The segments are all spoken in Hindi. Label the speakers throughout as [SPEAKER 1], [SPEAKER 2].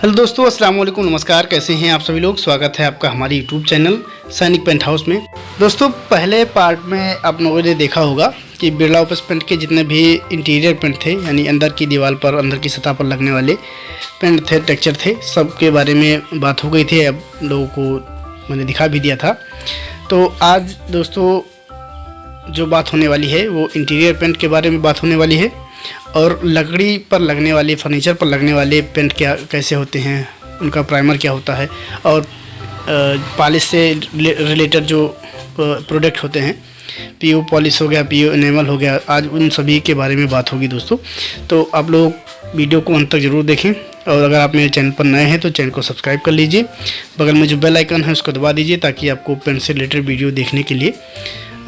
[SPEAKER 1] हेलो दोस्तों, अस्सलाम वालेकुम, नमस्कार। कैसे हैं आप सभी लोग? स्वागत है आपका हमारे यूट्यूब चैनल सैनिक पेंट हाउस में। दोस्तों, पहले पार्ट में आप लोगों ने देखा होगा कि बिरला ऑफिस पेंट के जितने भी इंटीरियर पेंट थे, यानी अंदर की दीवार पर, अंदर की सतह पर लगने वाले पेंट थे, टेक्सचर थे, सब के बारे में बात हो गई थी। अब लोगों को मैंने दिखा भी दिया था। तो आज दोस्तों जो बात होने वाली है वो इंटीरियर पेंट के बारे में बात होने वाली है, और लकड़ी पर लगने वाले, फर्नीचर पर लगने वाले पेंट क्या कैसे होते हैं, उनका प्राइमर क्या होता है, और पॉलिश से रिलेटेड जो प्रोडक्ट होते हैं, पीओ पॉलिश हो गया, पीओ एनेमल हो गया, आज उन सभी के बारे में बात होगी दोस्तों। तो आप लोग वीडियो को अंत तक ज़रूर देखें, और अगर आप मेरे चैनल पर नए हैं तो चैनल को सब्सक्राइब कर लीजिए। बगल में जो बेल आइकन है उसको दबा दीजिए, ताकि आपको पेंट से रिलेटेड वीडियो देखने के लिए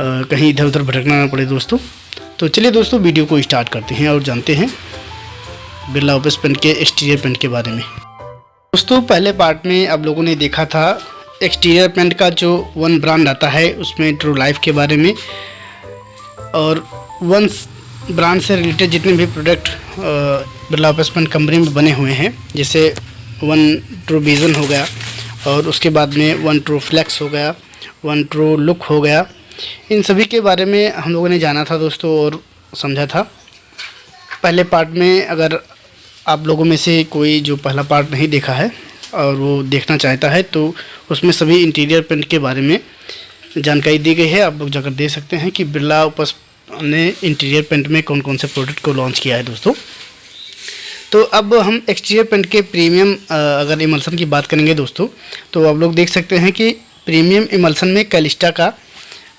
[SPEAKER 1] कहीं इधर उधर भटकना ना पड़े दोस्तों। तो चलिए दोस्तों, वीडियो को स्टार्ट करते हैं और जानते हैं बिरला ऑफिस पेंट के एक्सटीरियर पेंट के बारे में। दोस्तों, पहले पार्ट में आप लोगों ने देखा था एक्सटीरियर पेंट का जो वन ब्रांड आता है उसमें ट्रू लाइफ के बारे में, और वन ब्रांड से रिलेटेड जितने भी product Birla office paint company में बने हुए हैं, जैसे वन ट्रू विजन हो गया, और उसके बाद में वन ट्रू फ्लेक्स हो गया, वन ट्रू लुक हो गया, इन सभी के बारे में हम लोगों ने जाना था दोस्तों और समझा था। पहले पार्ट में अगर आप लोगों में से कोई जो पहला पार्ट नहीं देखा है और वो देखना चाहता है, तो उसमें सभी इंटीरियर पेंट के बारे में जानकारी दी गई है। आप लोग जाकर देख सकते हैं कि बिरला ऑफिस ने इंटीरियर पेंट में कौन कौन से प्रोडक्ट को लॉन्च किया है दोस्तों। तो अब हम एक्सटीरियर पेंट के प्रीमियम अगर इमल्सन की बात करेंगे दोस्तों, तो आप लोग देख सकते हैं कि प्रीमियम इमल्सन में कैलिस्टा का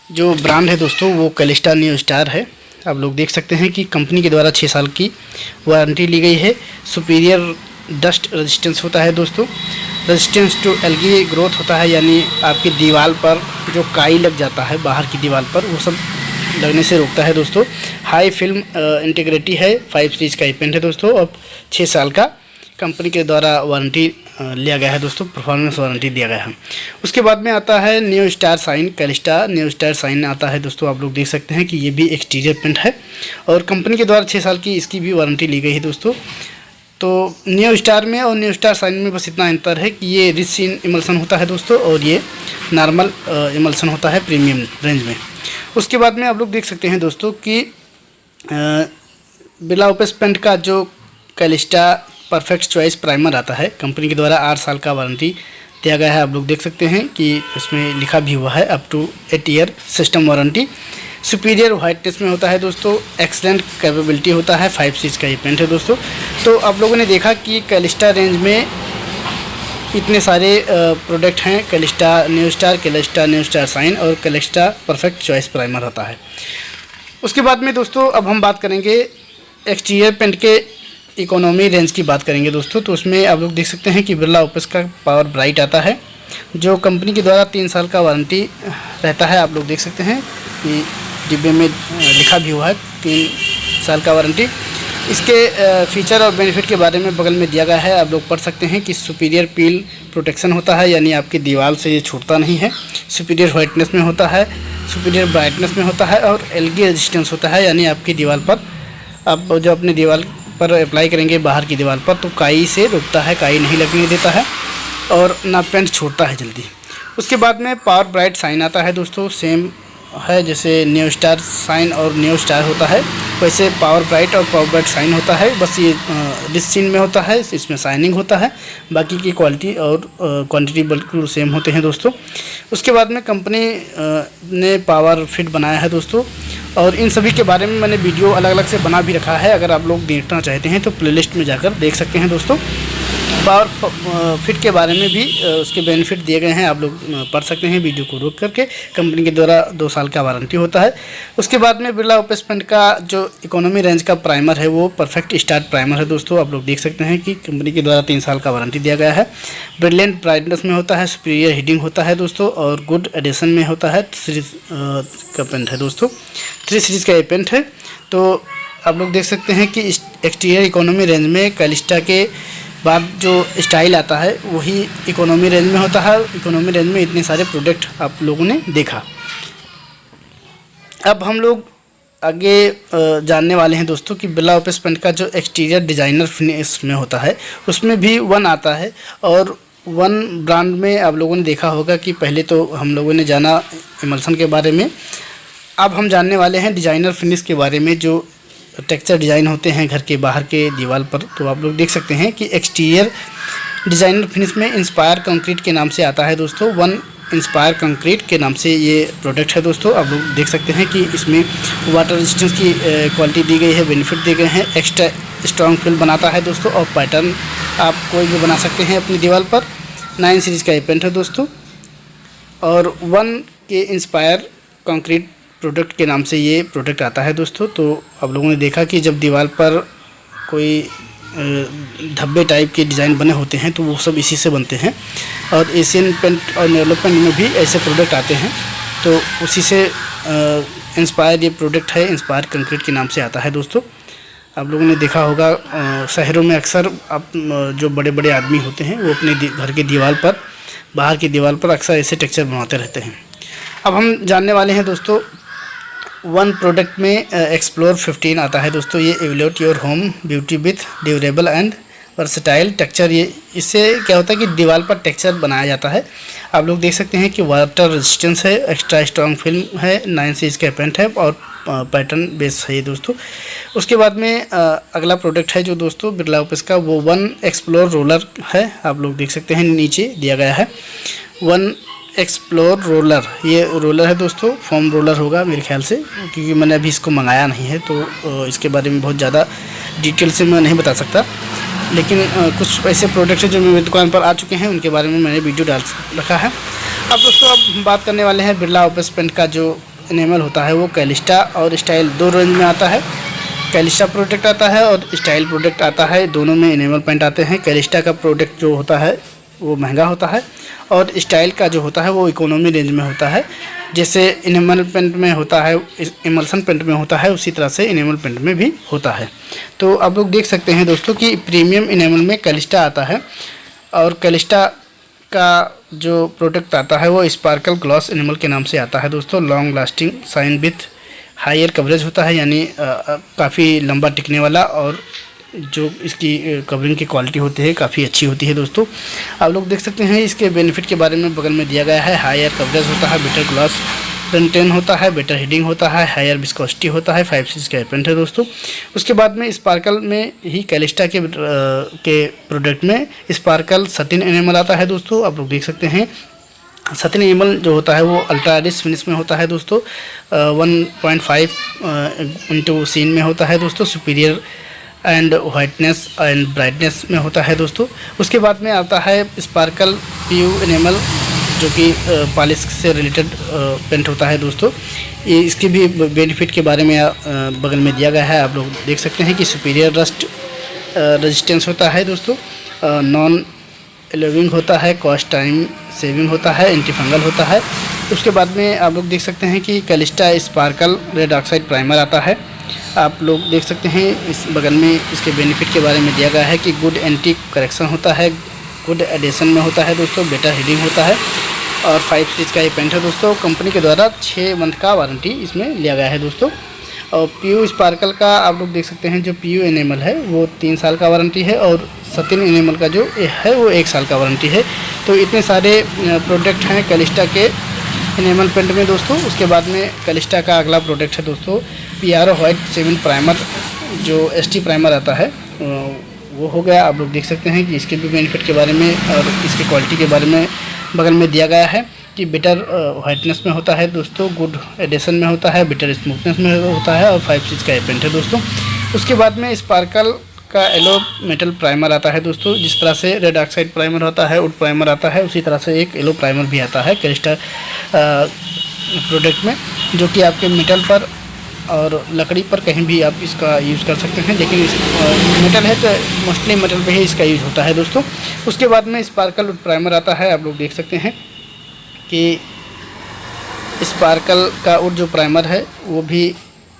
[SPEAKER 1] जो ब्रांड है दोस्तों वो कैलिस्टा न्यू स्टार है। आप लोग देख सकते हैं कि कंपनी के द्वारा 6 साल की वारंटी ली गई है। सुपीरियर डस्ट रेजिस्टेंस होता है दोस्तों, रेजिस्टेंस टू एल्गी ग्रोथ होता है, यानी आपकी दीवार पर जो काई लग जाता है बाहर की दीवार पर, वो सब लगने से रोकता है दोस्तों। हाई फिल्म इंटीग्रिटी है, 5 सीरीज का पेंट है दोस्तों, और 6 साल का कंपनी के द्वारा वारंटी लिया गया है दोस्तों, परफॉर्मेंस वारंटी दिया गया है। उसके बाद में आता है new star shine, Calista new star shine आता है दोस्तों। आप लोग देख सकते हैं कि ये भी एक्सटीरियर पेंट है, और कंपनी के द्वारा 6 साल की इसकी भी वारंटी ली गई है दोस्तों। तो न्यू स्टार में और न्यू स्टार साइन में बस इतना अंतर है कि ये रिच सीन इमल्सन होता है दोस्तों, और ये नॉर्मल इमल्सन होता है प्रीमियम रेंज में। उसके बाद में आप लोग देख सकते हैं दोस्तों कि बिरला ऑफिस पेंट का जो कैलिस्टा परफेक्ट चॉइस प्राइमर आता है, कंपनी के द्वारा 8 साल का वारंटी दिया गया है। आप लोग देख सकते हैं कि इसमें लिखा भी हुआ है up to 8 year system warranty. Superior whiteness में होता है दोस्तों, एक्सलेंट कैपेबिलिटी होता है, 5 सीरीज का ये पेंट है दोस्तों। तो आप लोगों ने देखा कि कैलिस्टा रेंज में इतने सारे प्रोडक्ट हैं, कैलिस्टा न्यू स्टार साइन और कैलिस्टा परफेक्ट चॉइस प्राइमर होता है। उसके बाद में दोस्तों अब हम बात करेंगे एक्सटीरियर पेंट के इकोनॉमी रेंज की बात करेंगे दोस्तों। तो उसमें आप लोग देख सकते हैं कि बिरला ऑफिस का पावर ब्राइट आता है, जो कंपनी के द्वारा 3 साल का वारंटी रहता है। आप लोग देख सकते हैं कि डिब्बे में लिखा भी हुआ है 3 साल का वारंटी। इसके फीचर और बेनिफिट के बारे में बगल में दिया गया है, आप लोग पढ़ सकते हैं कि सुपीरियर पील प्रोटेक्शन होता है, यानी आपकी दीवार से ये छूटता नहीं है। सुपीरियर वाइटनेस में होता है, सुपीरियर ब्राइटनेस में होता है, और एल्गी रेजिस्टेंस होता है, यानी आपकी दीवार पर आप जो अपनी दीवार पर अप्लाई करेंगे बाहर की दीवार पर, तो काई से रुकता है, काई नहीं लगने देता है, और ना पेंट छोड़ता है जल्दी। उसके बाद में पावर ब्राइट साइन आता है दोस्तों, सेम है जैसे न्यू स्टार साइन और न्यू स्टार होता है, वैसे पावर ब्राइट और पावर ब्राइट साइन होता है। बस ये रिच सीन में होता है, इसमें शाइनिंग होता है, बाकी की क्वालिटी और क्वांटिटी बिल्कुल सेम होते हैं दोस्तों। उसके बाद में कंपनी ने पावर फिट बनाया है दोस्तों, और इन सभी के बारे में मैंने वीडियो अलग अलग से बना भी रखा है। अगर आप लोग देखना चाहते हैं तो प्लेलिस्ट में जाकर देख सकते हैं दोस्तों। पावर फिट के बारे में भी उसके बेनिफिट दिए गए हैं, आप लोग पढ़ सकते हैं वीडियो को रोक करके। कंपनी के द्वारा 2 साल का वारंटी होता है। उसके बाद में बिरला ऑफिस पेंट का जो इकोनॉमी रेंज का प्राइमर है वो परफेक्ट स्टार्ट प्राइमर है दोस्तों। आप लोग देख सकते हैं कि कंपनी के द्वारा 3 साल का वारंटी दिया गया है। ब्रिलियंट ब्राइटनेस में होता है, सुपीरियर हीटिंग होता है दोस्तों, और गुड एडिशन में होता है। 3 सीरीज का पेंट है दोस्तों, 3 सीरीज का ये पेंट है। तो आप लोग देख सकते हैं कि एक्सटीरियर इकोनॉमी रेंज में कैलिस्टा के बाद जो स्टाइल आता है वही इकोनॉमी रेंज में होता है। इकोनॉमी रेंज में इतने सारे प्रोडक्ट आप लोगों ने देखा। अब हम लोग आगे जानने वाले हैं दोस्तों कि बिरला ओपस पेंट का जो एक्सटीरियर डिज़ाइनर फिनिश में होता है उसमें भी 1 आता है। और 1 ब्रांड में आप लोगों ने देखा होगा कि पहले तो हम लोगों ने जाना इमल्सन के बारे में, अब हम जानने वाले हैं डिज़ाइनर फिनिश के बारे में। जो टेक्सचर डिज़ाइन होते हैं घर के बाहर के दीवार पर, तो आप लोग देख सकते हैं कि एक्सटीरियर डिज़ाइनर फिनिश में इंस्पायर कंक्रीट के नाम से आता है दोस्तों। 1 इंस्पायर कंक्रीट के नाम से ये प्रोडक्ट है दोस्तों। आप लोग देख सकते हैं कि इसमें वाटर रेजिस्टेंस की क्वालिटी दी गई है, बेनिफिट दिए गए हैं, एक्स्ट्रा स्ट्रॉन्ग फिल बनाता है दोस्तों। और पैटर्न आप कोई भी बना सकते हैं अपनी दीवार पर। 9 सीरीज़ का ये पेंट है दोस्तों। और 1 के इंस्पायर कंक्रीट प्रोडक्ट के नाम से ये प्रोडक्ट आता है दोस्तों। तो आप लोगों ने देखा कि जब दीवार पर कोई धब्बे टाइप के डिज़ाइन बने होते हैं तो वो सब इसी से बनते हैं। और एशियन पेंट और नेवलो पेंट में भी ऐसे प्रोडक्ट आते हैं, तो उसी से इंस्पायर ये प्रोडक्ट है, इंस्पायर कंक्रीट के नाम से आता है दोस्तों। आप लोगों ने देखा होगा शहरों में अक्सर जो बड़े बड़े आदमी होते हैं वो अपने घर के दीवार पर, बाहर की दीवार पर अक्सर ऐसे टेक्सचर बनवाते रहते हैं। अब हम जानने वाले हैं दोस्तों 1 प्रोडक्ट में एक्सप्लोर 15 आता है दोस्तों। ये evolute your home beauty with durable and versatile texture. ये इससे क्या होता है कि दीवार पर टेक्सचर बनाया जाता है। आप लोग देख सकते हैं कि वाटर रेजिस्टेंस है, एक्स्ट्रा स्ट्रॉन्ग फिल्म है, 9 सीरीज़ का पेंट है और पैटर्न बेस है ये दोस्तों। उसके बाद में अगला प्रोडक्ट है जो दोस्तों बिरला ओपस का, वो 1 एक्सप्लोर रोलर है। आप लोग देख सकते हैं नीचे दिया गया है 1 एक्सप्लोर रोलर। ये रोलर है दोस्तों, फोम रोलर होगा मेरे ख्याल से, क्योंकि मैंने अभी इसको मंगाया नहीं है तो इसके बारे में बहुत ज़्यादा डिटेल से मैं नहीं बता सकता। लेकिन कुछ ऐसे प्रोडक्ट हैं जो मेरी दुकान पर आ चुके हैं, उनके बारे में मैंने वीडियो डाल रखा है। अब दोस्तों अब हम बात करने वाले हैं बिरला ओपस पेंट का जो इनेमल होता है वो कैलिस्टा और स्टाइल 2 रेंज में आता है। कैलिस्टा प्रोडक्ट आता है और स्टाइल प्रोडक्ट आता है, दोनों में इनेमल पेंट आते हैं। कैलिस्टा का प्रोडक्ट जो होता है वो महंगा होता है और स्टाइल का जो होता है वो इकोनॉमी रेंज में होता है। जैसे इनेमल पेंट में होता है, इमल्सन पेंट में होता है, उसी तरह से इनेमल पेंट में भी होता है। तो आप लोग देख सकते हैं दोस्तों कि प्रीमियम इनेमल में कैलिस्टा आता है। और कैलिस्टा का जो प्रोडक्ट आता है वो स्पार्कल ग्लॉस इनेमल के नाम से आता है दोस्तों। Long lasting shine with higher coverage होता है, यानी काफ़ी लंबा टिकने वाला, और जो इसकी कवरिंग की क्वालिटी होती है काफ़ी अच्छी होती है दोस्तों। आप लोग देख सकते हैं इसके बेनिफिट के बारे में बगल में दिया गया है। हायर कवरेज होता है, बेटर ग्लास कंटेन होता है, बेटर हीडिंग होता है, हायर विस्कोसिटी होता है, 5 सीरीज़ का पेंट है दोस्तों। उसके बाद में स्पार्कल में ही कैलिस्टा के प्रोडक्ट में स्पार्कल 13 एनएमएल आता है दोस्तों। आप लोग देख सकते हैं 13 एनएमएल जो होता है वो अल्ट्रा रिच फिनिश में होता है दोस्तों। 1.5 इंटू सीन में होता है दोस्तों। Superior and whiteness and brightness में होता है दोस्तों। उसके बाद में आता है स्पार्कल पीयू एनेमल, जो कि पॉलिश से रिलेटेड पेंट होता है दोस्तों। ये इसके भी बेनिफिट के बारे में बगल में दिया गया है। आप लोग देख सकते हैं कि सुपीरियर रस्ट रेजिस्टेंस होता है दोस्तों, नॉन एलोविंग होता है, कॉस्ट टाइम सेविंग होता है, एंटी फंगल होता है। उसके बाद में आप लोग देख सकते हैं कि Calista sparkle red oxide primer आता है। आप लोग देख सकते हैं इस बगल में इसके बेनिफिट के बारे में दिया गया है कि गुड एंटी करेक्शन होता है, गुड एडिशन में होता है दोस्तों, बेटर हीडिंग होता है और 5 सीरीज़ का ये पेंट है दोस्तों। कंपनी के द्वारा 6 मंथ का वारंटी इसमें लिया गया है दोस्तों। और पीयू स्पार्कल का आप लोग देख सकते हैं जो पीयू एनेमल है वो 3 साल का वारंटी है और 13 एनेमल का जो है वो 1 साल का वारंटी है। तो इतने सारे प्रोडक्ट हैं कैलिस्टा के एनेमल पेंट में दोस्तों। उसके बाद में कैलिस्टा का अगला प्रोडक्ट है दोस्तों PRO वाइट 7 प्राइमर, जो ST प्राइमर आता है वो हो गया। आप लोग देख सकते हैं कि इसके भी बेनिफिट के बारे में और इसकी क्वालिटी के बारे में बगल में दिया गया है कि बेटर वाइटनेस में होता है दोस्तों, गुड एडिशन में होता है, बेटर स्मूथनेस में होता है और 5 सीरीज़ का ये पेंट है दोस्तों। उसके बाद में स्पार्कल का येलो मेटल प्राइमर आता है दोस्तों। जिस तरह से रेड ऑक्साइड प्राइमर होता है, वुड प्राइमर आता है, उसी तरह से एक येलो प्राइमर भी आता है कैलिस्टा प्रोडक्ट में, जो कि आपके मेटल पर और लकड़ी पर कहीं भी आप इसका यूज़ कर सकते हैं। लेकिन इस मेटल है तो मोस्टली मेटल पे ही इसका यूज़ होता है दोस्तों। उसके बाद में स्पार्कल वुड प्राइमर आता है। आप लोग देख सकते हैं कि स्पार्कल का वुड जो प्राइमर है वो भी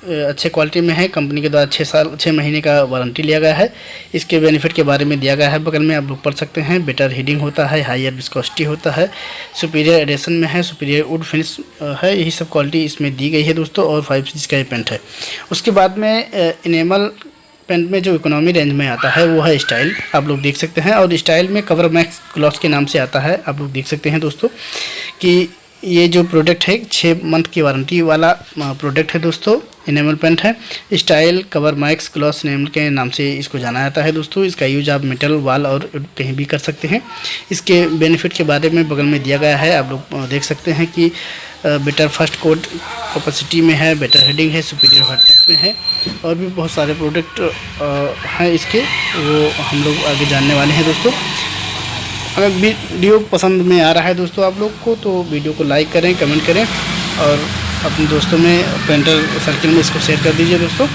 [SPEAKER 1] अच्छे क्वालिटी में है। कंपनी के द्वारा 6 महीने का वारंटी लिया गया है। इसके बेनिफिट के बारे में दिया गया है, बगल में आप लोग पढ़ सकते हैं। बेटर हीटिंग होता है, हायर विस्कोसिटी होता है, सुपीरियर एडेशन में है, सुपीरियर वुड फिनिश है, यही सब क्वालिटी इसमें दी गई है दोस्तों। और 5 सीरीज का ये पेंट है। उसके बाद में इनेमल पेंट में जो इकोनॉमी रेंज में आता है वो है स्टाइल, आप लोग देख सकते हैं। और स्टाइल में कवर मैक्स ग्लॉस के नाम से आता है। आप लोग देख सकते हैं दोस्तों कि ये जो प्रोडक्ट है 6 मंथ की वारंटी वाला प्रोडक्ट है दोस्तों। इनेमल पेंट है, style cover max gloss enamel के नाम से इसको जाना जाता है दोस्तों। इसका यूज आप मेटल वॉल और कहीं भी कर सकते हैं। इसके बेनिफिट के बारे में बगल में दिया गया है, आप लोग देख सकते हैं कि बेटर फर्स्ट कोट कैपेसिटी में है, बेटर हेडिंग है, सुपीरियर हार्डनेस में है, और भी बहुत सारे प्रोडक्ट हैं इसके, वो हम लोग आगे जानने वाले हैं दोस्तों। अगर वीडियो पसंद में आ रहा है दोस्तों आप लोग को, तो वीडियो को लाइक करें, कमेंट करें और अपने दोस्तों में पेंटर सर्किल में इसको शेयर कर दीजिए दोस्तों।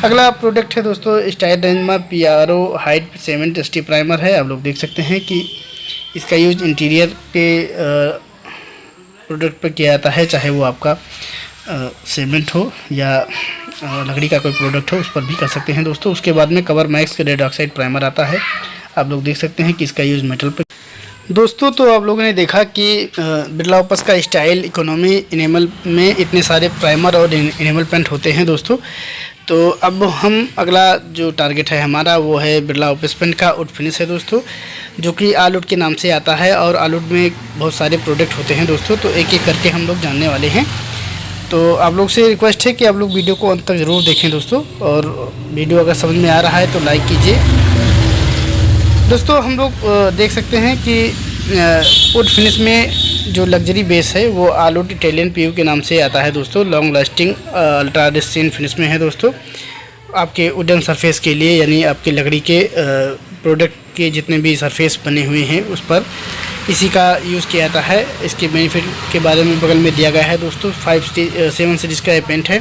[SPEAKER 1] अगला प्रोडक्ट है दोस्तों स्टाइल रेंज में PRO हाइट सीमेंट स्टी प्राइमर है। आप लोग देख सकते हैं कि इसका यूज इंटीरियर के प्रोडक्ट पर किया जाता है, चाहे वो आपका सीमेंट हो या लकड़ी का कोई प्रोडक्ट हो, उस पर भी कर सकते हैं दोस्तों। उसके बाद में कवर मैक्स के रेड ऑक्साइड प्राइमर आता है। आप लोग देख सकते हैं कि इसका यूज़ मेटल पर दोस्तों। तो आप लोगों ने देखा कि बिरला ओपस का स्टाइल इकोनॉमी इनेमल में इतने सारे प्राइमर और इनेमल पेंट होते हैं दोस्तों। तो अब हम अगला जो टारगेट है हमारा वो है बिरला ओपस पेंट का वुड फिनिश है दोस्तों, जो कि आलुड के नाम से आता है। और आलुड में बहुत सारे प्रोडक्ट होते हैं दोस्तों, तो एक एक करके हम लोग जानने वाले हैं। तो आप लोग से रिक्वेस्ट है कि आप लोग वीडियो को अंत तक ज़रूर देखें दोस्तों, और वीडियो अगर समझ में आ रहा है तो लाइक कीजिए दोस्तों। हम लोग देख सकते हैं कि वुड फिनिश में जो लग्जरी बेस है वो आलुड इटालियन PU के नाम से आता है दोस्तों। Long lasting ultra distance finish में है दोस्तों, आपके वुडन सरफेस के लिए, यानी आपके लकड़ी के प्रोडक्ट के जितने भी सरफेस बने हुए हैं उस पर इसी का यूज़ किया जाता है। इसके बेनिफिट के बारे में बगल में दिया गया है दोस्तों। 7 सीरीज का ये पेंट है,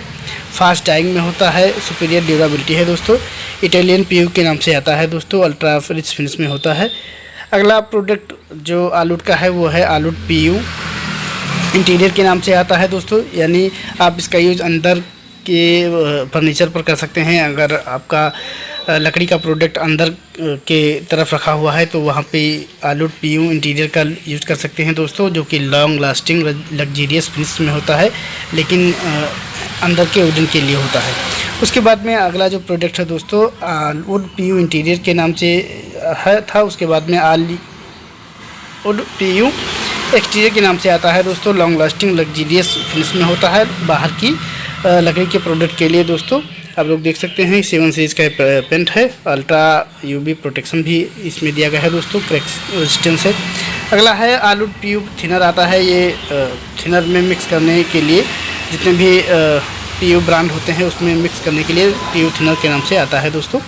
[SPEAKER 1] फास्ट डाइंग में होता है, सुपीरियर ड्यूरेबिलिटी है दोस्तों। इटालियन PU के नाम से आता है दोस्तों, अल्ट्रा रिच फिनिश में होता है। अगला प्रोडक्ट जो आलुड का है वो है आलुड PU इंटीरियर के नाम से आता है दोस्तों, यानी आप इसका यूज़ अंदर के फर्नीचर पर कर सकते हैं। अगर आपका लकड़ी का प्रोडक्ट अंदर के तरफ रखा हुआ है तो वहाँ पे आलुड PU इंटीरियर का यूज़ कर सकते हैं दोस्तों, जो कि लॉन्ग लास्टिंग लग्जीरियस फिनिश में होता है, लेकिन अंदर के वुडन के लिए होता है। उसके बाद में अगला जो प्रोडक्ट है दोस्तों वुड PU इंटीरियर के नाम से था। उसके बाद में वुड PU एक्सटीरियर के नाम से आता है दोस्तों। लॉन्ग लास्टिंग लग्जीरियस फिनिश में होता है बाहर की लकड़ी के प्रोडक्ट के लिए दोस्तों। आप लोग देख सकते हैं 7 सीरीज का पेंट है, अल्ट्रा UV प्रोटेक्शन भी इसमें दिया गया है दोस्तों, क्रैक रेजिस्टेंस है। अगला है आलुड PU थिनर आता है। ये थिनर में मिक्स करने के लिए जितने भी PU ब्रांड होते हैं उसमें मिक्स करने के लिए PU थिनर के नाम से आता है दोस्तों।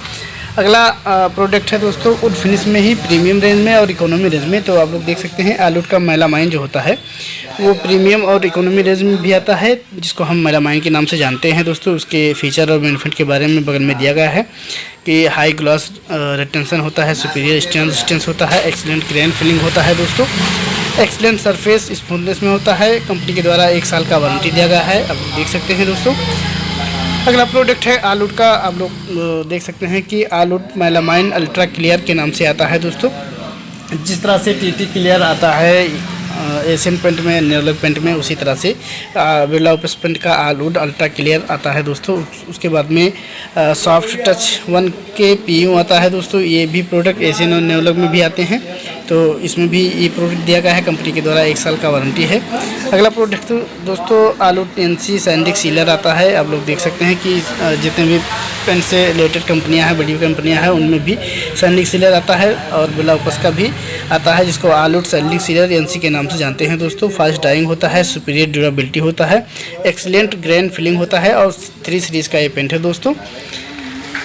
[SPEAKER 1] अगला प्रोडक्ट है दोस्तों वुड फिनिश में ही प्रीमियम रेंज में और इकोनॉमी रेंज में। तो आप लोग देख सकते हैं आलुड का मेलामाइन जो होता है वो प्रीमियम और इकोनॉमी रेंज में भी आता है, जिसको हम मेलामाइन के नाम से जानते हैं दोस्तों। उसके फीचर और बेनिफिट के बारे में बगल में दिया गया है कि हाई ग्लॉस रिटेंशन होता है, सुपीरियर स्टेन रेजिस्टेंस होता है, एक्सीलेंट ग्रेन फिलिंग होता है दोस्तों, एक्सीलेंट सरफेस स्मूथनेस में होता है। कंपनी के द्वारा 1 साल का वारंटी दिया गया है, आप देख सकते हैं दोस्तों। अगला प्रोडक्ट है आलुड का। आप लोग देख सकते हैं कि आलुड मेलामाइन अल्ट्रा क्लियर के नाम से आता है दोस्तों। जिस तरह से TT क्लियर आता है एशियन पेंट में, नेरोलैक पेंट में, उसी तरह से बिरला ओपस पेंट का आलुड अल्ट्रा क्लियर आता है दोस्तों। उसके बाद में सॉफ्ट टच 1 के PU आता है दोस्तों। ये भी प्रोडक्ट एशियन और नेरोलैक में भी आते हैं, तो इसमें भी ये प्रोडक्ट दिया गया है, कंपनी के द्वारा 1 साल का वारंटी है। अगला प्रोडक्ट दोस्तों आलुड NC सैंडिक सीलर आता है। आप लोग देख सकते हैं कि जितने भी पेंट से रिलेटेड कंपनियां हैं, बड़ी कंपनियां हैं, उनमें भी सैंडिक सीलर आता है, और बिरला ओपस का भी आता है, जिसको आलुड सैंडिक सीलर NC के नाम से जानते हैं दोस्तों। फास्ट डाइंग होता है, सुपीरियर ड्यूरेबिलिटी होता है, एक्सीलेंट ग्रेन फिलिंग होता है, और 3 सीरीज़ का ये पेंट है दोस्तों।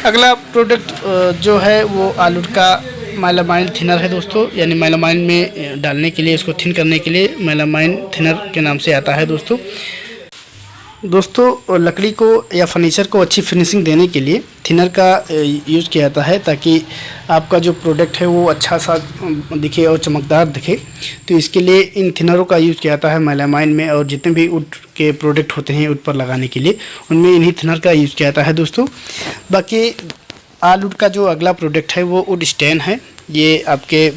[SPEAKER 1] अगला प्रोडक्ट जो है वो आलुड का मेलामाइन थिनर है दोस्तों, यानी मेलामाइन में डालने के लिए, इसको थिन करने के लिए मेलामाइन थिनर के नाम से आता है दोस्तों। दोस्तों लकड़ी को या फर्नीचर को अच्छी फिनिशिंग देने के लिए थिनर का यूज़ किया जाता है, ताकि आपका जो प्रोडक्ट है वो अच्छा सा दिखे और चमकदार दिखे। तो इसके लिए इन थिनरों का यूज़ किया जाता है मेलामाइन में, और जितने भी वुड के प्रोडक्ट होते हैं वुड पर लगाने के लिए उनमें इन्हीं थिनर का यूज़ किया जाता है दोस्तों। बाकी ऑल वुड का जो अगला प्रोडक्ट है वो वुड स्टेन है। ये आपके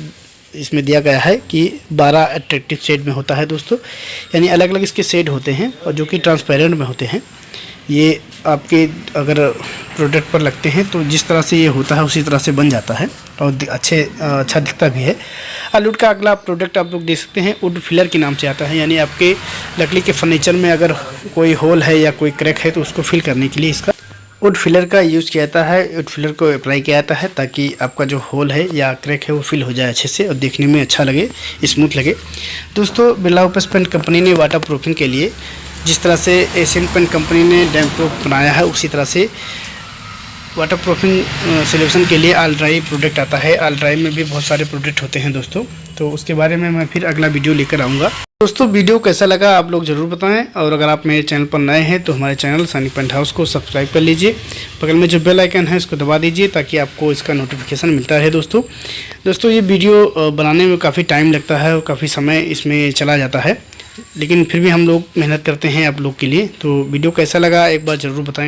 [SPEAKER 1] इसमें दिया गया है कि 12 अट्रैक्टिव शेड में होता है दोस्तों, यानी अलग अलग इसके शेड होते हैं और जो कि ट्रांसपेरेंट में होते हैं। ये आपके अगर प्रोडक्ट पर लगते हैं तो जिस तरह से ये होता है उसी तरह से बन जाता है और अच्छा दिखता भी है। वुड का अगला प्रोडक्ट आप लोग देख सकते हैं, वुड फिलर के नाम से आता है, यानी आपके लकड़ी के फर्नीचर में अगर कोई होल है या कोई क्रैक है तो उसको फिल करने के लिए इसका वुड फिलर का यूज़ किया जाता है। वुड फिलर को अप्लाई किया जाता है ताकि आपका जो होल है या क्रैक है वो फिल हो जाए अच्छे से और देखने में अच्छा लगे, स्मूथ लगे। दोस्तों बिरला ओपस पेंट कंपनी ने वाटर प्रूफिंग के लिए जिस तरह से एशियन पेंट कंपनी ने डैम प्रूफ बनाया है, उसी तरह से वाटर प्रूफिंग सोल्यूशन के लिए ऑल ड्राई प्रोडक्ट आता है। ऑल ड्राई में भी बहुत सारे प्रोडक्ट होते हैं दोस्तों, तो उसके बारे में मैं फिर अगला वीडियो लेकर आऊँगा। दोस्तों वीडियो कैसा लगा आप लोग ज़रूर बताएं, और अगर आप मेरे चैनल पर नए हैं तो हमारे चैनल सैनिक पेंट हाउस को सब्सक्राइब कर लीजिए। बगल में जो बेल आइकन है उसको दबा दीजिए ताकि आपको इसका नोटिफिकेशन मिलता रहे। दोस्तों ये वीडियो बनाने में काफ़ी टाइम लगता है और काफ़ी समय इसमें चला जाता है, लेकिन फिर भी हम लोग मेहनत करते हैं आप लोग के लिए। तो वीडियो कैसा लगा एक बार ज़रूर बताएं।